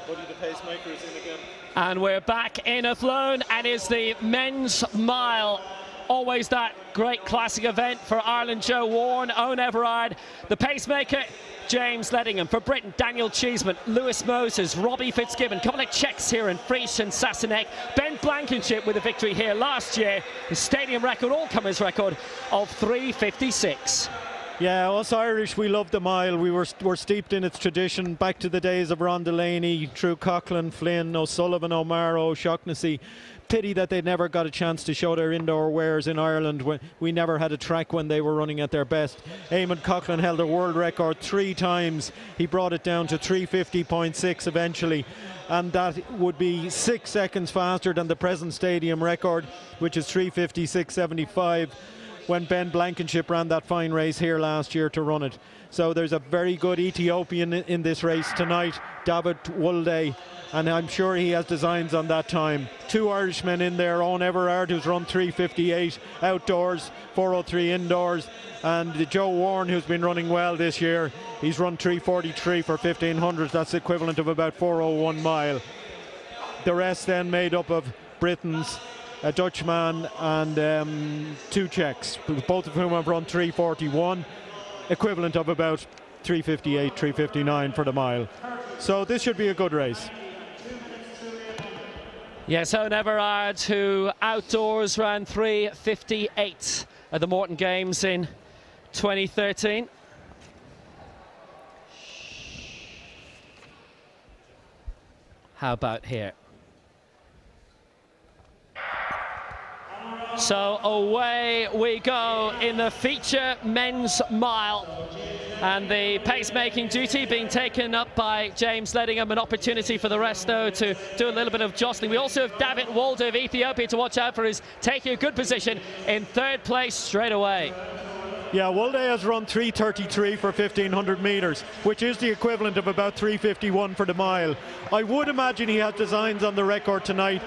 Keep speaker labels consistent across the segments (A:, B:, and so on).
A: Buddy, the pacemaker is in again.
B: And we're back in Athlone, and it's the men's mile. Always that great classic event for Ireland. Joe Warne, Owen Everard, the pacemaker, James Ledingham. For Britain, Daniel CHEESEMAN, Lewis Moses, Robbie FITZGIBBON. Couple of Czechs here in Prix and SASINEK. Ben Blankenship with a victory here last year. The stadium record, all-comers record of 3:56.
A: Yeah, us Irish, we love the mile. We're steeped in its tradition back to the days of Ron Delaney, through Coughlin, Flynn, O'Sullivan, O'Mara, O'Shaughnessy. Pity that they never got a chance to show their indoor wares in Ireland. We never had a track when they were running at their best. Eamon Coughlin held a world record 3 times. He brought it down to 3:50.6 eventually, and that would be 6 seconds faster than the present stadium record, which is 3:56.75. when Ben Blankenship ran that fine race here last year to run it. So there's a very good Ethiopian in this race tonight, David WOLDE, and I'm sure he has designs on that time. 2 Irishmen in there, Owen Everard, who's run 3:58 outdoors, 4:03 indoors, and Joe Warne, who's been running well this year. He's run 3:43 for 1500s. That's the equivalent of about 4:01 mile. The rest then made up of Britons, a Dutchman and 2 Czechs, both of whom have run 3:41, equivalent of about 3:58, 3:59 for the mile. So this should be a good race.
B: Yes, Owen Everard, who outdoors ran 3:58 at the Morton Games in 2013. How about here? So away we go in the feature men's mile, and the pacemaking duty being taken up by James Ledingham. An opportunity for the rest though to do a little bit of jostling. We also have David WOLDE of Ethiopia to watch out for, his taking a good position in 3rd place straight away.
A: Yeah, WOLDE has run 3:33 for 1500 metres, which is the equivalent of about 3:51 for the mile. I would imagine he has designs on the record tonight.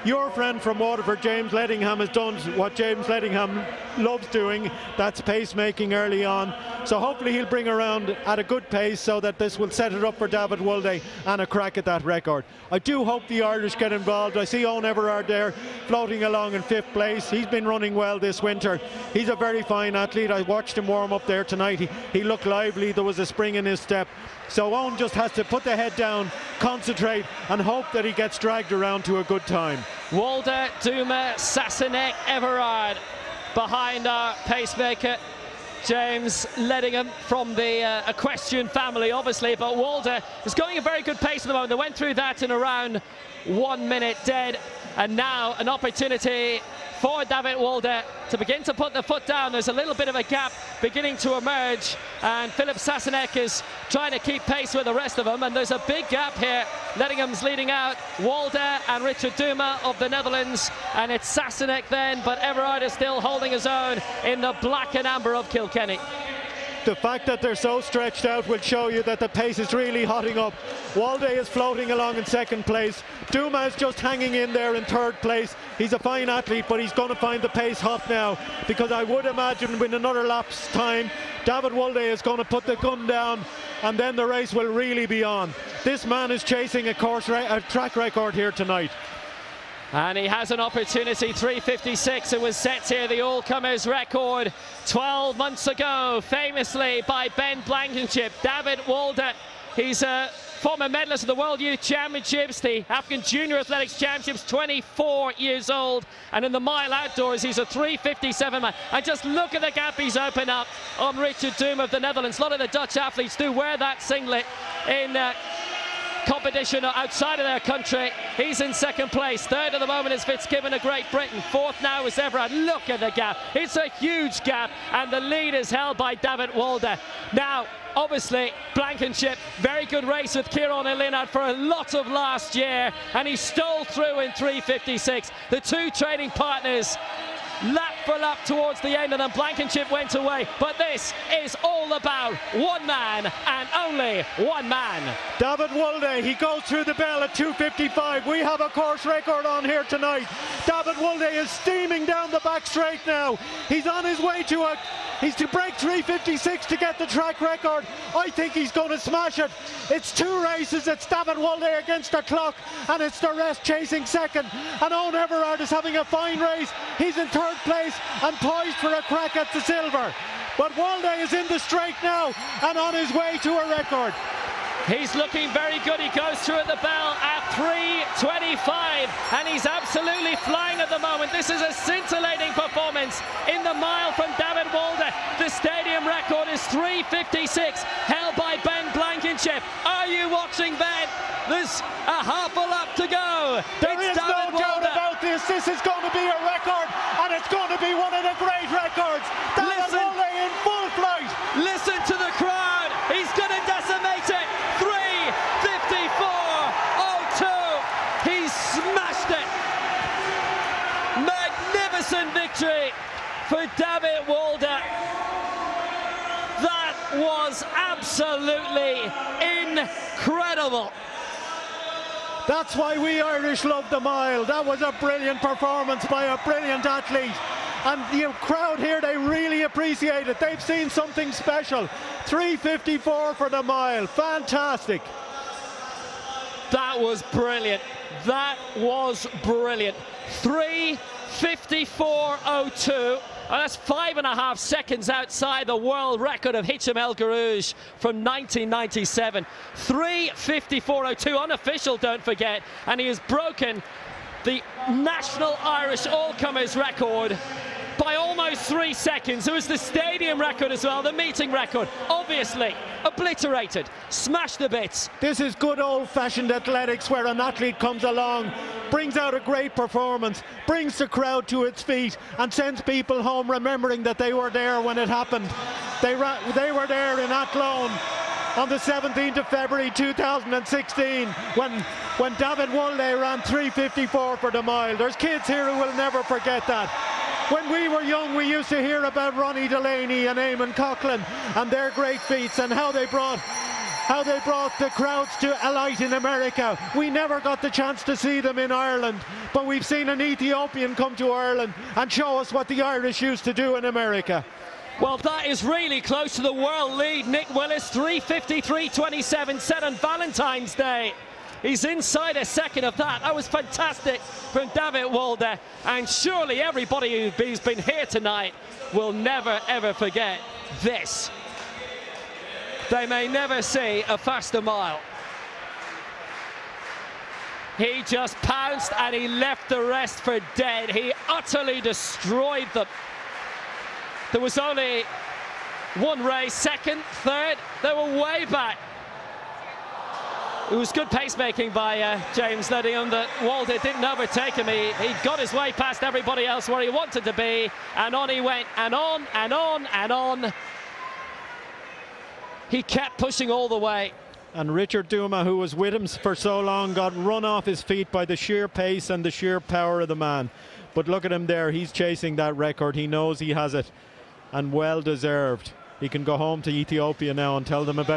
A: Your friend from Waterford, James Ledingham, has done what James Ledingham loves doing, that's pacemaking early on. So hopefully he'll bring around at a good pace so that this will set it up for David WOLDE and a crack at that record. I do hope the Irish get involved. I see Owen Everard there floating along in 5th place. He's been running well this winter. He's a very fine athlete. I watched him warm up there tonight. He looked lively. There was a spring in his step. So Owen just has to put the head down, concentrate, and hope that he gets dragged around to a good time.
B: WOLDE, DOUMA, SASINEK, Everard behind our pacemaker, James Ledingham from the equestrian family, obviously, but WOLDE is going a very good pace at the moment. They went through that in around 1 minute dead, and now an opportunity for David WOLDE to begin to put the foot down. There's a little bit of a gap beginning to emerge, and Filip CZE is trying to keep pace with the rest of them, and there's a big gap here. Ledingham's leading out, WOLDE and Richard DOUMA of the Netherlands, and it's SASINEK then, but Everard is still holding his own in the black and amber of Kilkenny.
A: The fact that they're so stretched out will show you that the pace is really hotting up. WOLDE is floating along in 2nd place. DOUMA is just hanging in there in 3rd place. He's a fine athlete, but he's going to find the pace hot now, because I would imagine with another lap's time, David WOLDE is going to put the gun down, and then the race will really be on. This man is chasing a track record here tonight.
B: And he has an opportunity, 3:56. It was set here, the all-comers record 12 months ago, famously by Ben Blankenship. David WOLDE, he's a former medalist of the World Youth Championships, the African Junior Athletics Championships, 24 years old. And in the mile outdoors, he's a 3:57 man. And just look at the gap he's opened up on Richard DOUMA of the Netherlands. A lot of the Dutch athletes do wear that singlet in competition outside of their country. He's in 2nd place. 3rd at the moment is FITZGIBBON of Great Britain. 4th now is Everard. Look at the gap. It's a huge gap, and the lead is held by David WOLDE. Now, obviously, Blankenship, very good race with Kieran Elinard for a lot of last year, and he stole through in 3:56. The 2 training partners lap for lap towards the end, and then Blankenship went away. But this is all about one man and only one man.
A: David WOLDE, he goes through the bell at 2:55. We have a course record on here tonight. David WOLDE is steaming down the back straight now. He's on his way to He's to break 3:56 to get the track record. I think he's going to smash it. It's 2 races. It's David Wolde against the clock, and it's the rest chasing second. And Owen Everard is having a fine race. He's in 3rd place and poised for a crack at the silver. But Wolde is in the straight now and on his way to a record.
B: He's looking very good. He goes through at the bell at 3:25, and he's absolutely flying at the moment. This is a scintillating performance in the mile from David Wolde. The stadium record is 3:56, held by Ben Blankenship. Are you watching, Ben? There's a half a lap to go.
A: There is no doubt about this. This is going to be a record, and it's going to be one of the great records. David Wolde in full flight.
B: Listen to the crowd. He's going to decimate it. 3:54.02. He smashed it. Magnificent victory for David Wolde. That was absolutely incredible.
A: That's why we Irish love the mile. That was a brilliant performance by a brilliant athlete. And the crowd here, they really appreciate it. They've seen something special. 3:54 for the mile. Fantastic.
B: That was brilliant. That was brilliant. 3:54.02. And that's 5.5 seconds outside the world record of Hicham El Guerrouj from 1997. 3:54.02, unofficial, don't forget. And he has broken the national Irish all-comers record by almost 3 seconds. It was the stadium record as well, the meeting record. Obviously, obliterated, smashed to bits.
A: This is good old-fashioned athletics where an athlete comes along, brings out a great performance, brings the crowd to its feet and sends people home remembering that they were there when it happened. They were there in Athlone on the 17th of February 2016 when David Wolde ran 3:54 for the mile. There's kids here who will never forget that. When we were young, we used to hear about Ronnie Delaney and Eamon Coughlin and their great feats and how they brought the crowds to AIT in America. We never got the chance to see them in Ireland, but we've seen an Ethiopian come to Ireland and show us what the Irish used to do in America.
B: Well, that is really close to the world lead. Nick Willis, 3:53.27, set on Valentine's Day. He's inside a second of that. That was fantastic from David Wolde. And surely everybody who's been here tonight will never, ever forget this. They may never see a faster mile. He just pounced and he left the rest for dead. He utterly destroyed them. There was only one race, second, third. They were way back. It was good pacemaking by James Ledion that Wolde didn't overtake him. He got his way past everybody else where he wanted to be, and on he went, and on, and on, and on. He kept pushing all the way.
A: And Richard DOUMA, who was with him for so long, got run off his feet by the sheer pace and the sheer power of the man. But look at him there. He's chasing that record. He knows he has it, and well deserved. He can go home to Ethiopia now and tell them about